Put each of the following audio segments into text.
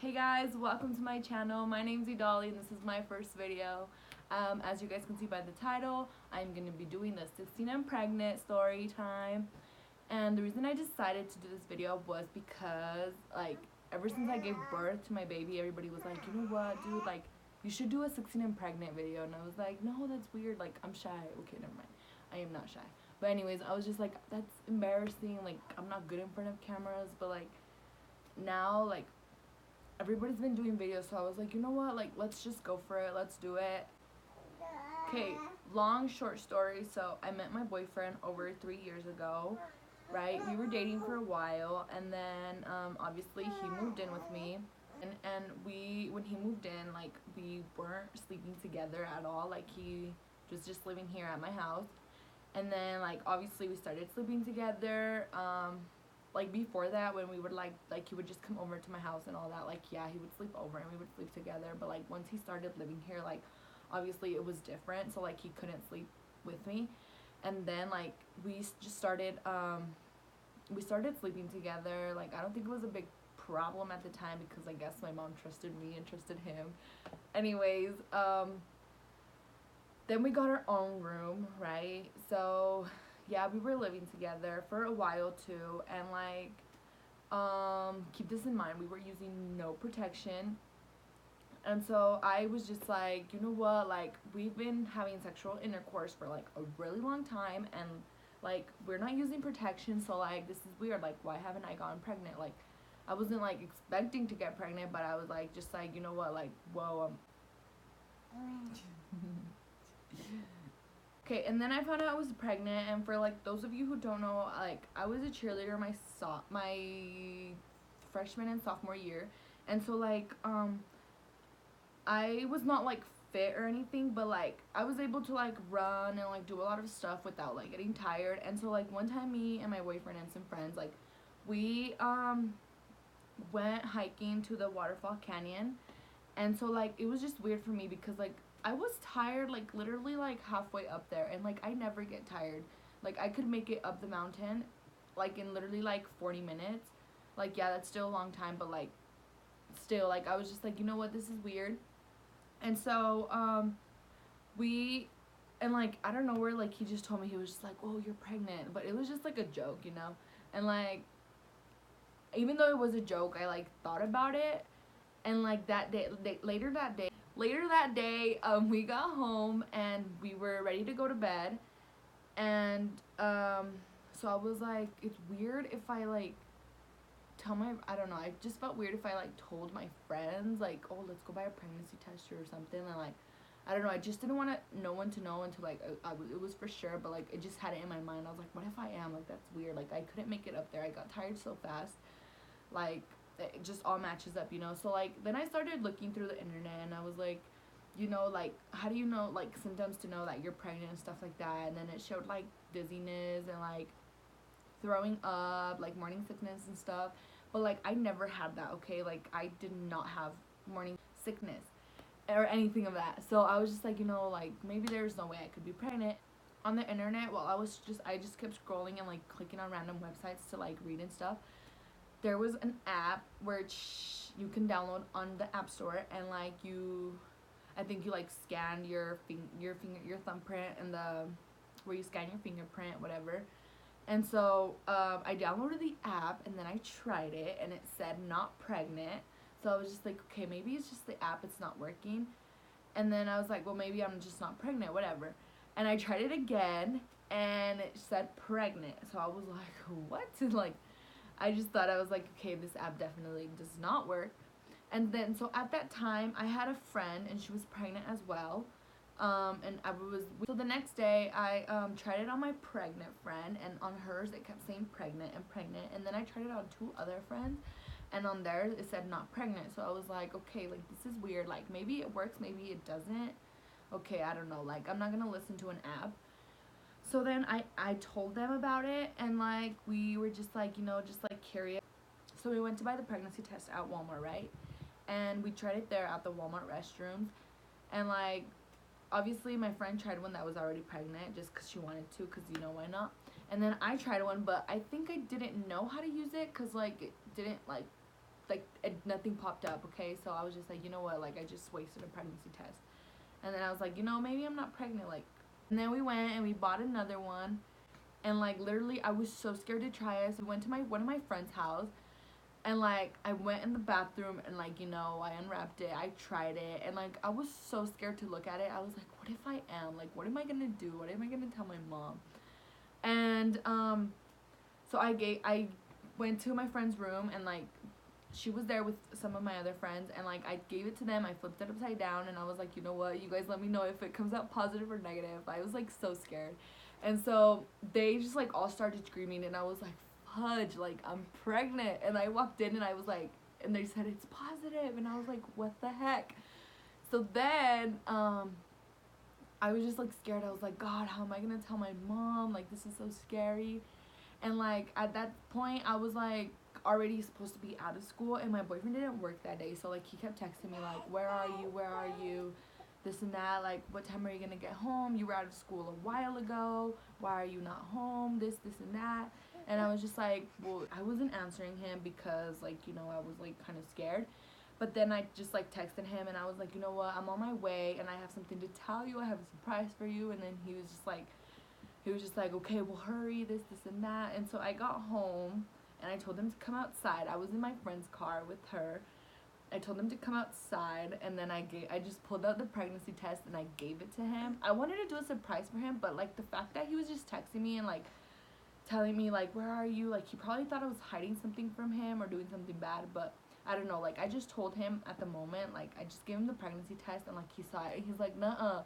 Hey guys, welcome to my channel. My name's Idali and this is my first video. As you guys can see by the title, I'm going to be doing the 16 and pregnant story time. And the reason I decided to do this video was because ever since I gave birth to my baby, everybody was like, you know what dude, you should do a 16 and pregnant video. And I was like, no, that's weird, I'm shy. Okay, never mind, I am not shy. But anyways, I was just like, that's embarrassing, I'm not good in front of cameras. But now everybody's been doing videos, so I was like, you know what, let's just go for it, let's do it. Okay, long short story. So I met my boyfriend over 3 years ago, right? We were dating for a while, and then obviously he moved in with me, and we, when he moved in, we weren't sleeping together at all. He was just living here at my house. And then obviously we started sleeping together. Before that, when we would he would just come over to my house and all that, yeah, he would sleep over and we would sleep together. But once he started living here, obviously it was different, so he couldn't sleep with me. And then we just started we started sleeping together. I don't think it was a big problem at the time, because I guess my mom trusted me and trusted him. Anyways, then we got our own room, right? So yeah, we were living together for a while too. And keep this in mind, we were using no protection. And so I was just like, you know what, we've been having sexual intercourse for a really long time, and we're not using protection, so this is weird, why haven't I gotten pregnant? I wasn't expecting to get pregnant, but I was just you know what, whoa, okay. And then I found out I was pregnant, and for those of you who don't know, I was a cheerleader my freshman and sophomore year. And so I was not fit or anything, but I was able to run and do a lot of stuff without getting tired. And so one time, me and my boyfriend and some friends, we went hiking to the Waterfall Canyon. And so it was just weird for me, because I was tired literally halfway up there, and I never get tired. I could make it up the mountain in literally 40 minutes. Yeah, that's still a long time, but still, I was just you know what, this is weird. And so we, and I don't know where, he just told me, he was just oh, you're pregnant. But it was just a joke, you know. And even though it was a joke, I thought about it. And that day, later that day, we got home and we were ready to go to bed. And so I was like, it's weird if I tell my, I don't know, I just felt weird if I told my friends oh, let's go buy a pregnancy test or something. And I don't know, I just didn't want no one to know until it was for sure. But it just had it in my mind. I was like, what if I am? That's weird. I couldn't make it up there, I got tired so fast. It just all matches up, you know. So then I started looking through the internet, and I was like, you know, how do you know symptoms to know that you're pregnant and stuff like that. And then it showed dizziness and throwing up, morning sickness and stuff. But I never had that, okay? I did not have morning sickness or anything of that. So I was just you know, maybe there's no way I could be pregnant. On the internet, while I just kept scrolling and clicking on random websites to read and stuff, there was an app which you can download on the App Store. And I think you scan your thumbprint, and where you scan your fingerprint, whatever. And so I downloaded the app, and then I tried it, and it said not pregnant. So I was just like, okay, maybe it's just the app, it's not working. And then I was like, well, maybe I'm just not pregnant, whatever. And I tried it again, and it said pregnant. So I was like, what? And I just thought, I was like, okay, this app definitely does not work. And then, so at that time, I had a friend, and she was pregnant as well. So the next day, I tried it on my pregnant friend, and on hers, it kept saying pregnant and pregnant. And then I tried it on 2 other friends, and on theirs, it said not pregnant. So I was like, okay, this is weird. Maybe it works, maybe it doesn't. Okay, I don't know. I'm not gonna listen to an app. So then I told them about it, and we were just you know, just curious. So we went to buy the pregnancy test at Walmart, right? And we tried it there at the Walmart restrooms. And obviously my friend tried one that was already pregnant, just because she wanted to, because you know, why not. And then I tried one, but I think I didn't know how to use it, because it didn't like nothing popped up. Okay, so I was just like, you know what, like I just wasted a pregnancy test. And then I was like, you know, maybe I'm not pregnant. Like, and then we went and we bought another one. And like literally, I was so scared to try it. So we went to my one of my friend's house, and like I went in the bathroom and like, you know, I unwrapped it, I tried it, and like I was so scared to look at it. I was like, what if I am, like, what am I gonna do, what am I gonna tell my mom? And so I went to my friend's room, and like she was there with some of my other friends, and like I gave it to them, I flipped it upside down, and I was like, you know what, you guys let me know if it comes out positive or negative. I was like so scared. And so they just like all started screaming, and I was like, fudge, like I'm pregnant. And I walked in and I was like, and they said it's positive, and I was like, what the heck? So then I was just like scared. I was like, God, how am I gonna tell my mom, like this is so scary. And like at that point I was like already supposed to be out of school, and my boyfriend didn't work that day, so like he kept texting me like, where are you, where are you, this and that, like what time are you gonna get home, you were out of school a while ago, why are you not home, this and that. And I was just like, well, I wasn't answering him because like, you know, I was like kind of scared. But then I just like texted him, and I was like, you know what, I'm on my way and I have something to tell you, I have a surprise for you. And then he was just like, okay, well hurry, this and that. And so I got home and I told him to come outside. I was in my friend's car with her. I told him to come outside, and then I just pulled out the pregnancy test and I gave it to him. I wanted to do a surprise for him, but like the fact that he was just texting me and like telling me like, where are you, like he probably thought I was hiding something from him or doing something bad. But I don't know, like I just told him at the moment, like I just gave him the pregnancy test, and like he saw it and he's like, nuh-uh.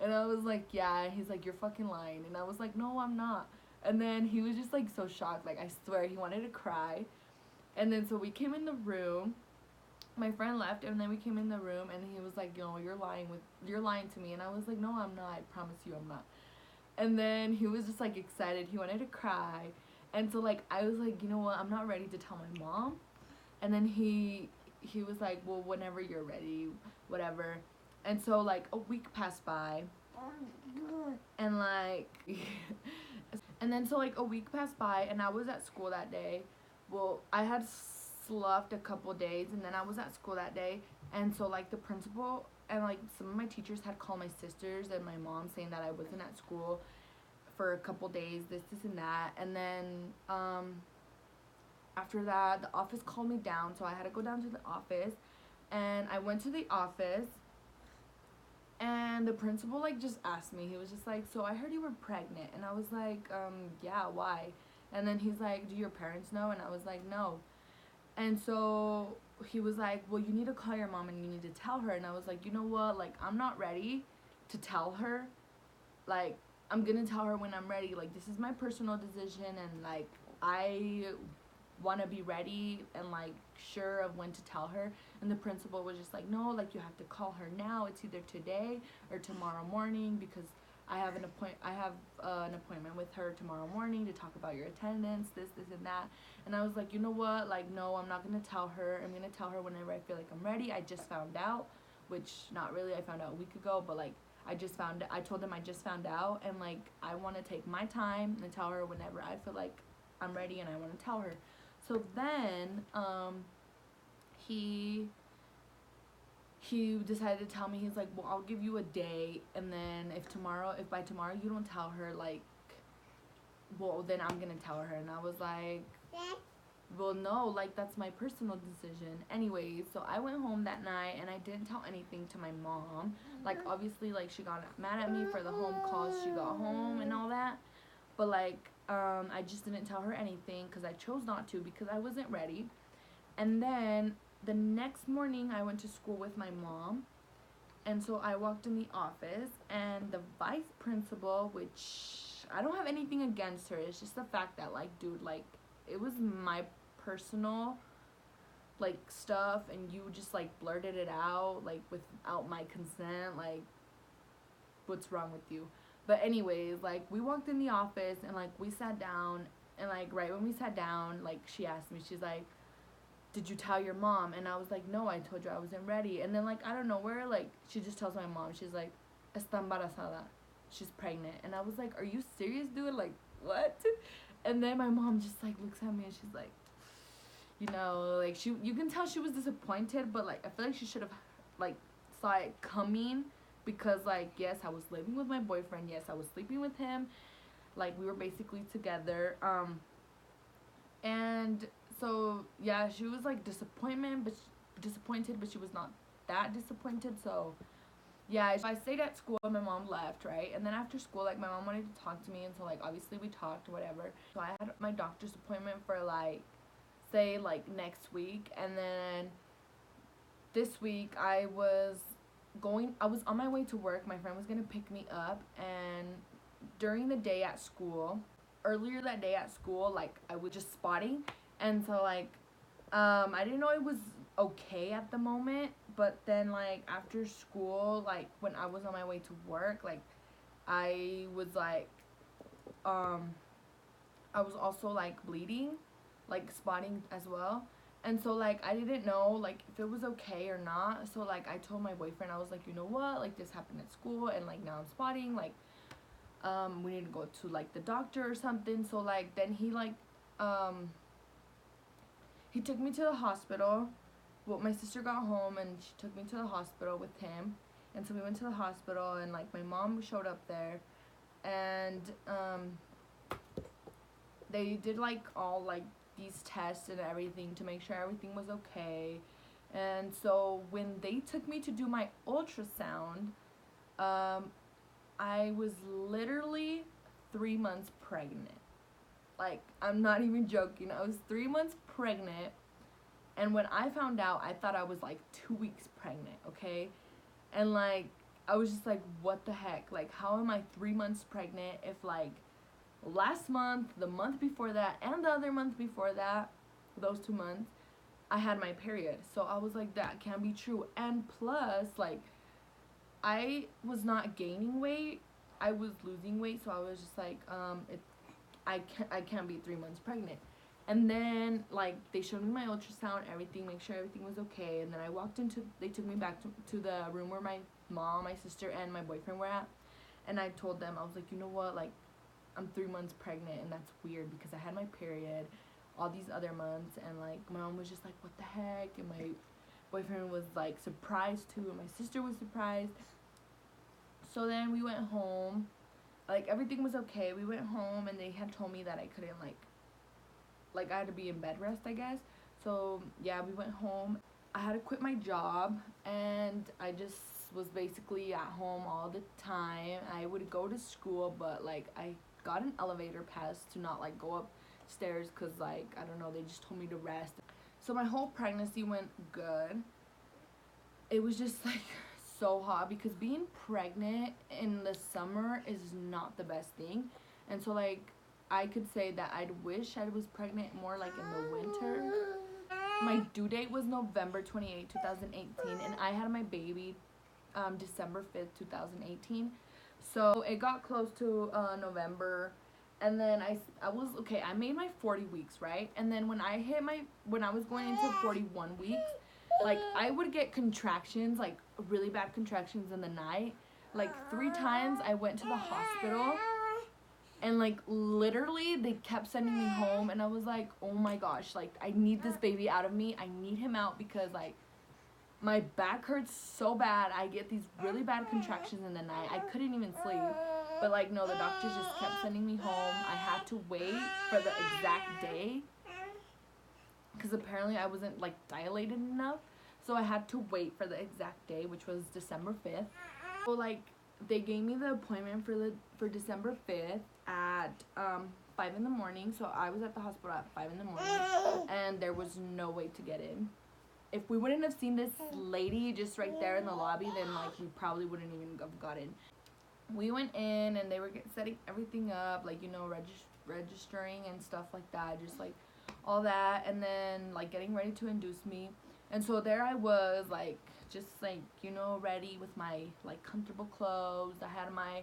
And I was like, yeah. And he's like, you're fucking lying. And I was like, no, I'm not. And then he was just like so shocked, like I swear he wanted to cry. And then so we came in the room, my friend left, and then we came in the room and he was like, you know, you're lying to me. And I was like, no, I'm not, I promise you I'm not. And then he was just like excited, he wanted to cry. And so like I was like, you know what, I'm not ready to tell my mom. And then he was like, well, whenever you're ready, whatever. And so like a week passed by, and like and then so like a week passed by, and I was at school that day. Well, I had sloughed a couple days, and then I was at school that day. And so like the principal and like some of my teachers had called my sisters and my mom saying that I wasn't at school for a couple days, this and that. And then after that the office called me down, so I had to go down to the office. And I went to the office, and the principal like just asked me, he was just like, so I heard you were pregnant. And I was like, yeah, why? And then he's like, do your parents know? And I was like, no. And so he was like, well, you need to call your mom and you need to tell her. And I was like, you know what, like I'm not ready to tell her. Like I'm gonna tell her when I'm ready. Like this is my personal decision, and like I want to be ready and like sure of when to tell her. And the principal was just like, no, like you have to call her now, it's either today or tomorrow morning, because I have an appointment with her tomorrow morning to talk about your attendance, this and that. And I was like, you know what, like no, I'm not gonna tell her, I'm gonna tell her whenever I feel like I'm ready. I just found out, which not really, I found out a week ago, but like I told him I just found out, and like I want to take my time and tell her whenever I feel like I'm ready and I want to tell her. So then he decided to tell me, he's like, well, I'll give you a day, and then if by tomorrow you don't tell her, like, well, then I'm gonna tell her. And I was like, well, no, like that's my personal decision. Anyways, so I went home that night and I didn't tell anything to my mom. Like obviously, like she got mad at me for the home calls she got home and all that. But like I just didn't tell her anything because I chose not to, because I wasn't ready. And then the next morning I went to school with my mom, and so I walked in the office, and the vice principal, which I don't have anything against her, it's just the fact that like, dude, like it was my personal like stuff, and you just like blurted it out like without my consent. Like what's wrong with you? But anyways, like we walked in the office and like we sat down, and like right when we sat down, like she asked me, she's like, did you tell your mom? And I was like, no, I told you I wasn't ready. And then like I don't know where, like she just tells my mom, she's like, está embarazada, she's pregnant. And I was like, are you serious, dude? Like what? And then my mom just like looks at me and she's like, you know, like you can tell she was disappointed, but like I feel like she should have like saw it coming, because like yes, I was living with my boyfriend, yes, I was sleeping with him, like we were basically together. And so yeah, she was like disappointed, but she was not that disappointed. So yeah, I stayed at school and my mom left, right? And then after school, like my mom wanted to talk to me, and so like obviously we talked, whatever. So I had my doctor's appointment for like, say like next week, and then this week I was on my way to work. My friend was gonna pick me up, and during the day at school, earlier that day at school, like I was just spotting, and so like I didn't know it was okay at the moment, but then like after school, like when I was on my way to work, like I was like um I was also like bleeding, like spotting as well. And so like I didn't know like if it was okay or not. So like I told my boyfriend, I was like, you know what, like this happened at school, and like now I'm spotting, like we need to go to like the doctor or something. So like then um he took me to the hospital. Well, my sister got home and she took me to the hospital with him. And so we went to the hospital, and like my mom showed up there, and they did like all like these tests and everything to make sure everything was okay. And so when they took me to do my ultrasound, um, I was literally 3 months pregnant. Like, I'm not even joking. I was 3 months pregnant. And when I found out, I thought I was like 2 weeks pregnant, okay? And like, I was just like, what the heck? Like, how am I 3 months pregnant if like last month, the month before that, and the other month before that, those 2 months, I had my period. So I was like, that can't be true. And plus, like, I was not gaining weight, I was losing weight. So I was just like, I can't be 3 months pregnant. And then like they showed me my ultrasound, everything, make sure everything was okay. And then they took me back to the room where my mom, my sister, and my boyfriend were at. And I told them, I was like, you know what, like I'm 3 months pregnant, and that's weird because I had my period all these other months. And like my mom was just like, what the heck? And my boyfriend was like surprised too, and my sister was surprised. So then we went home, like everything was okay. We went home, and they had told me that I couldn't like I had to be in bed rest, I guess. So yeah, we went home. I had to quit my job, and I just was basically at home all the time. I would go to school, but like I got an elevator pass to not like go upstairs, because like I don't know, they just told me to rest. So my whole pregnancy went good. It was just like so hot, because being pregnant in the summer is not the best thing. And so like I could say that I'd wish I was pregnant more like in the winter. My due date was November 28, 2018, and I had my baby December 5th, 2018. So it got close to November, and then I was okay. I made my 40 weeks, right? And then when I was going into 41 weeks, like I would get contractions, like really bad contractions in the night. Like 3 times I went to the hospital, and like literally they kept sending me home, and I was like, oh my gosh, like I need this baby out of me. I need him out, because like my back hurts so bad. I get these really bad contractions in the night. I couldn't even sleep. But like no, the doctors just kept sending me home. I had to wait for the exact day, because apparently I wasn't like dilated enough. So I had to wait for the exact day, which was December 5th. So like they gave me the appointment for December 5th at 5 in the morning. So I was at the hospital at 5 in the morning, and there was no way to get in. If we wouldn't have seen this lady just right there in the lobby, then like we probably wouldn't even have got in. We went in, and they were setting everything up, like you know, registering and stuff like that, just like all that, and then like getting ready to induce me. And so there I was, like just like you know, ready with my like comfortable clothes. I had my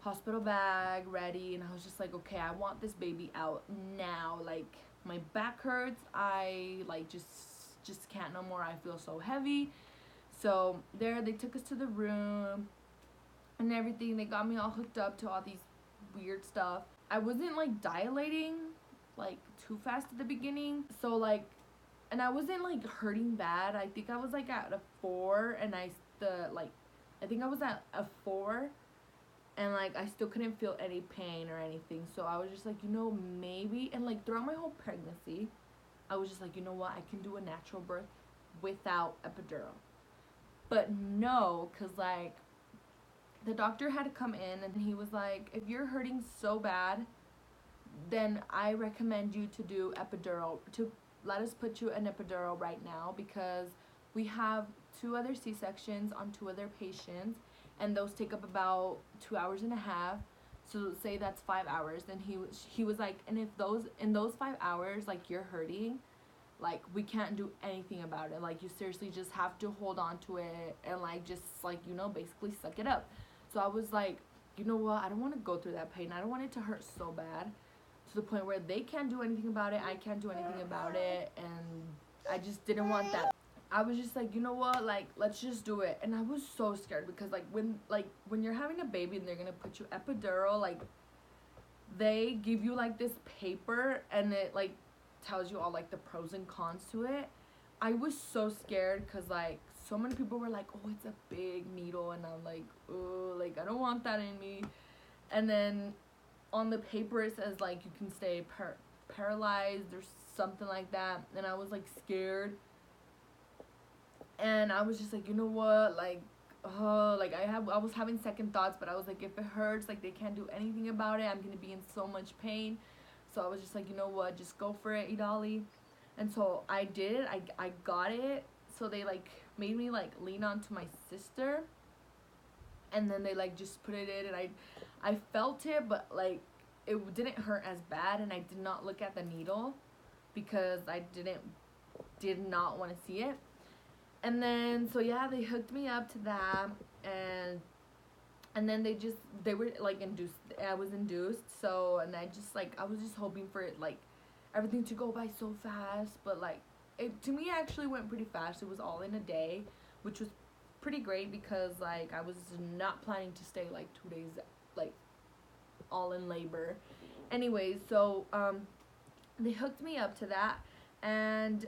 hospital bag ready, and I was just like, okay, I want this baby out now. Like my back hurts. I like just can't no more. I feel so heavy. So there they took us to the room and everything. They got me all hooked up to all these weird stuff. I wasn't like dilating like too fast at the beginning. So like and I wasn't like hurting bad. I think I was like at a 4, and I think I was at a 4, and like I still couldn't feel any pain or anything. So I was just like, maybe, and like throughout my whole pregnancy, I was just like, you know what, I can do a natural birth without epidural. But no, cause like the doctor had to come in and he was like, if you're hurting so bad, then I recommend you to do epidural, to let us put you an epidural right now, because we have 2 other C-sections on 2 other patients, and those take up about 2 hours and a half. So say that's 5 hours. Then he was like, and if those in those 5 hours like you're hurting, like we can't do anything about it. Like you seriously just have to hold on to it and like just like basically suck it up. So I was like, you know what? I don't want to go through that pain. I don't want it to hurt so bad to the point where they can't do anything about it. I can't do anything about it, and I just didn't want that. I was just like, you know what? Like let's just do it. And I was so scared because when you're having a baby and they're gonna put you epidural, like they give you like this paper and it like tells you all like the pros and cons to it. I was so scared because like so many people were like, oh, it's a big needle, and I'm like, oh, like I don't want that in me. And then on the paper it says like you can stay paralyzed or something like that, and I was like scared, and I was just like, you know what, like like I was having second thoughts, but I was like, if it hurts, like they can't do anything about it, I'm gonna be in so much pain. So I was just like, you know what, just go for it, Idali. And so I did. I got it. So they like made me like lean onto my sister, and then they like just put it in, and I felt it, but like it didn't hurt as bad, and I did not look at the needle because I did not want to see it. And then so yeah, they hooked me up to that, and then they were like induced. I was induced. So, and I was just hoping for it, like everything to go by so fast, but like it to me actually went pretty fast. It was all in a day, which was pretty great because like I was not planning to stay like 2 days like all in labor. Anyways, so they hooked me up to that, and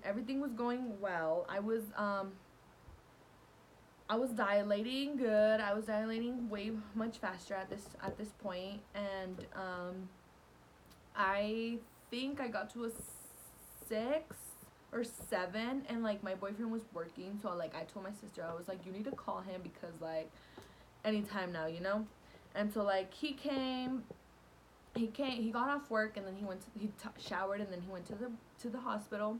everything was going well. I was dilating good. I was dilating way much faster at this point, and I think I got to a 6 or 7, and like my boyfriend was working, so like I told my sister, I was like, you need to call him because like anytime now, and so like he got off work, and then he showered, and then he went to the hospital.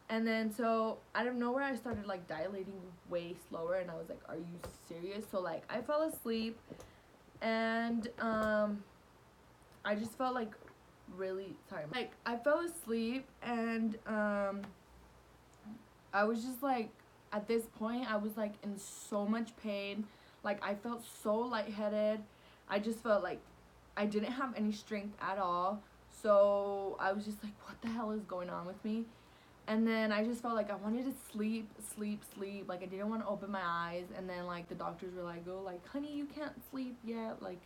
And then so out of nowhere I started like dilating way slower, and I was like, are you serious? So like I fell asleep, and I just felt like really sorry. Like I fell asleep, and I was just like, at this point I was like in so much pain. Like I felt so lightheaded. I just felt like I didn't have any strength at all. So I was just like, what the hell is going on with me? And then I just felt like I wanted to sleep. Like I didn't want to open my eyes. And then like the doctors were like, oh, like honey, you can't sleep yet. Like,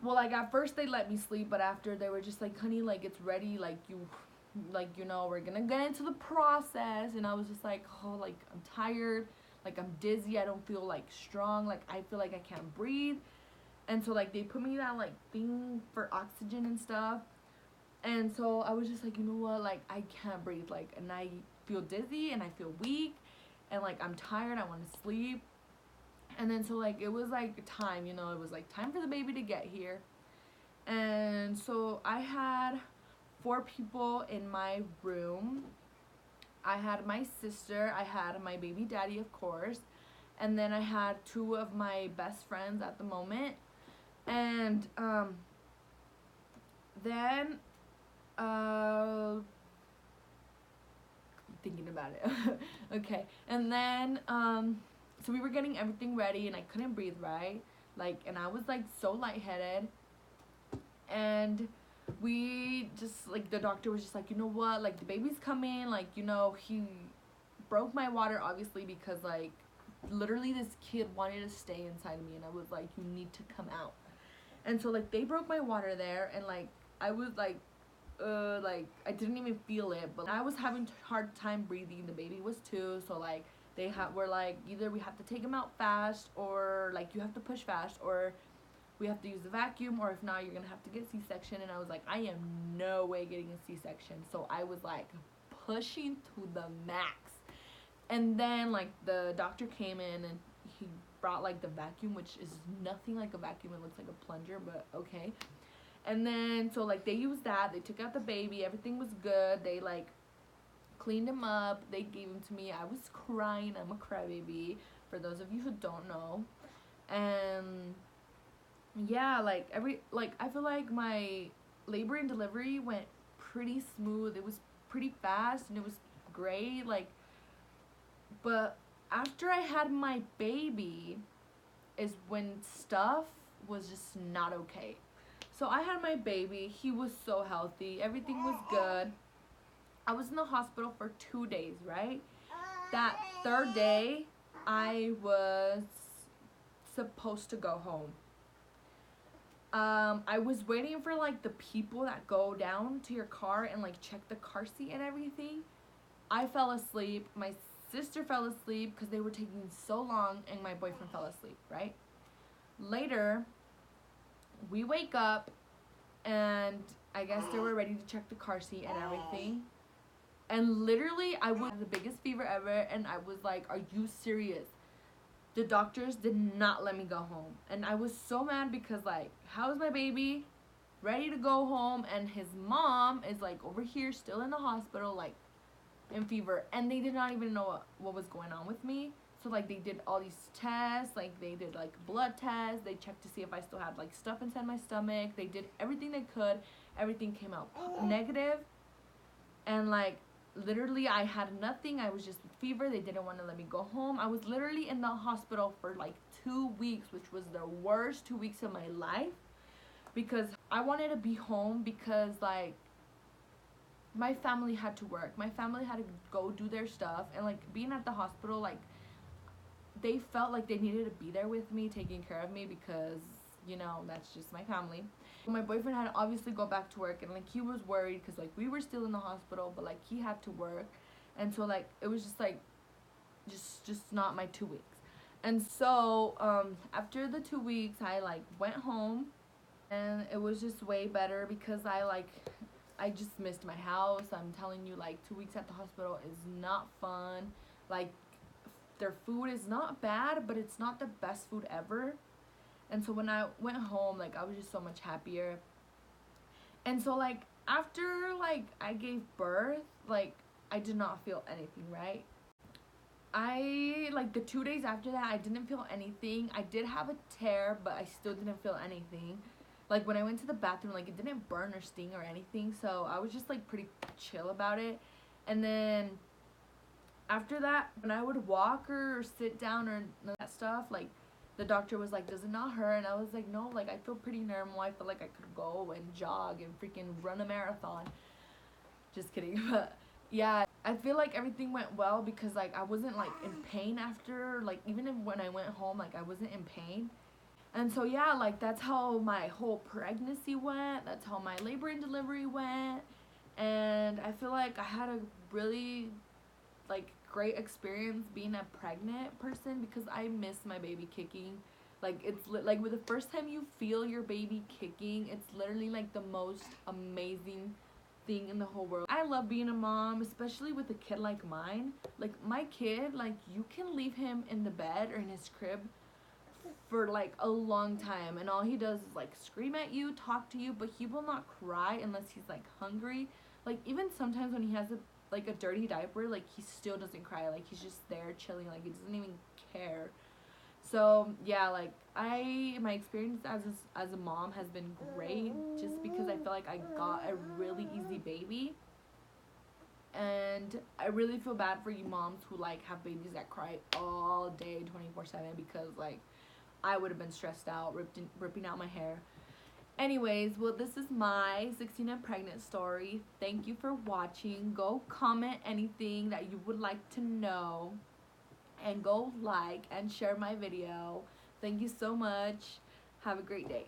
well, like at first they let me sleep, but after they were just like, honey, like it's ready. Like we're gonna get into the process. And I was just like, oh, like I'm tired. Like I'm dizzy. I don't feel like strong. Like I feel like I can't breathe. And so like they put me that like thing for oxygen and stuff. And so I was just like, you know what, like I can't breathe, like, and I feel dizzy and I feel weak, and like I'm tired, I want to sleep. And then so like it was like time, it was like time for the baby to get here. And so I had 4 people in my room. I had my sister, I had my baby daddy, of course, and then I had 2 of my best friends at the moment. And then thinking about it. Okay, and then so we were getting everything ready, and I couldn't breathe right, like, and I was like so lightheaded, and we just like the doctor was just like, you know what, like the baby's coming, like he broke my water obviously because like literally this kid wanted to stay inside me, and I was like, you need to come out. And so like they broke my water there, and like I was like, like I didn't even feel it, but I was having hard time breathing. The baby was too, so like were like either we have to take him out fast, or like you have to push fast, or we have to use the vacuum, or if not, you're gonna have to get C-section. And I was like, I am no way getting a C-section. So I was like pushing to the max. And then like the doctor came in and he brought like the vacuum, which is nothing like a vacuum. It looks like a plunger, but okay. And then so like they used that. They took out the baby. Everything was good. They like cleaned him up. They gave him to me. I was crying. I'm a crybaby, for those of you who don't know. And yeah, like I feel like my labor and delivery went pretty smooth. It was pretty fast and it was great. Like, but after I had my baby is when stuff was just not okay. So I had my baby. He was so healthy. Everything was good. I was in the hospital for 2 days, right? That third day, I was supposed to go home. I was waiting for like the people that go down to your car and like check the car seat and everything. I fell asleep. My sister fell asleep because they were taking so long, and my boyfriend fell asleep, right? Later, we wake up and I guess they were ready to check the car seat and everything. And literally, I was the biggest fever ever, and I was like, are you serious? The doctors did not let me go home. And I was so mad because, like, how's my baby ready to go home, and his mom is, like, over here still in the hospital, like, in fever. And they did not even know what was going on with me. So, like, they did all these tests. Like, they did, like, blood tests. They checked to see if I still had, like, stuff inside my stomach. They did everything they could. Everything came out negative. And, like, literally I had nothing. I was just with fever. They didn't want to let me go home. I was literally in the hospital for like 2 weeks, which was the worst 2 weeks of my life, because I wanted to be home because like my family had to work. My family had to go do their stuff, and like being at the hospital, like they felt like they needed to be there with me, taking care of me, because you know, that's just my family. My boyfriend had to obviously go back to work, and like he was worried because like we were still in the hospital, but like he had to work. And so like it was just like just not my 2 weeks. And so after the 2 weeks, I like went home, and it was just way better because I just missed my house. I'm telling you, like 2 weeks at the hospital is not fun. Like their food is not bad, but it's not the best food ever. And so when I went home, like I was just so much happier. And so like after like I gave birth, like I did not feel anything, right? I like the 2 days after that, I didn't feel anything. I did have a tear, but I still didn't feel anything. Like when I went to the bathroom, like it didn't burn or sting or anything. So I was just like pretty chill about it. And then after that, when I would walk or sit down or that stuff, like the doctor was like, does it not hurt? And I was like, no, like I feel pretty normal. I feel like I could go and jog and freaking run a marathon. Just kidding. But yeah, I feel like everything went well because like I wasn't like in pain after, like even when I went home, like I wasn't in pain. And so yeah, like that's how my whole pregnancy went. That's how my labor and delivery went. And I feel like I had a really like great experience being a pregnant person because I miss my baby kicking. Like it's like with the first time you feel your baby kicking, it's literally like the most amazing thing in the whole world. I love being a mom, especially with a kid like mine. Like my kid, like you can leave him in the bed or in his crib for like a long time, and all he does is like scream at you, talk to you, but he will not cry unless he's like hungry. Like even sometimes when he has a dirty diaper, like he still doesn't cry. Like he's just there chilling, like he doesn't even care. So yeah, like my experience as a mom has been great, just because I feel like I got a really easy baby. And I really feel bad for you moms who like have babies that cry all day 24/7, because like I would have been stressed out, ripping out my hair. Anyways, well, this is my 16 and pregnant story. Thank you for watching. Go comment anything that you would like to know, and go like and share my video. Thank you so much. Have a great day.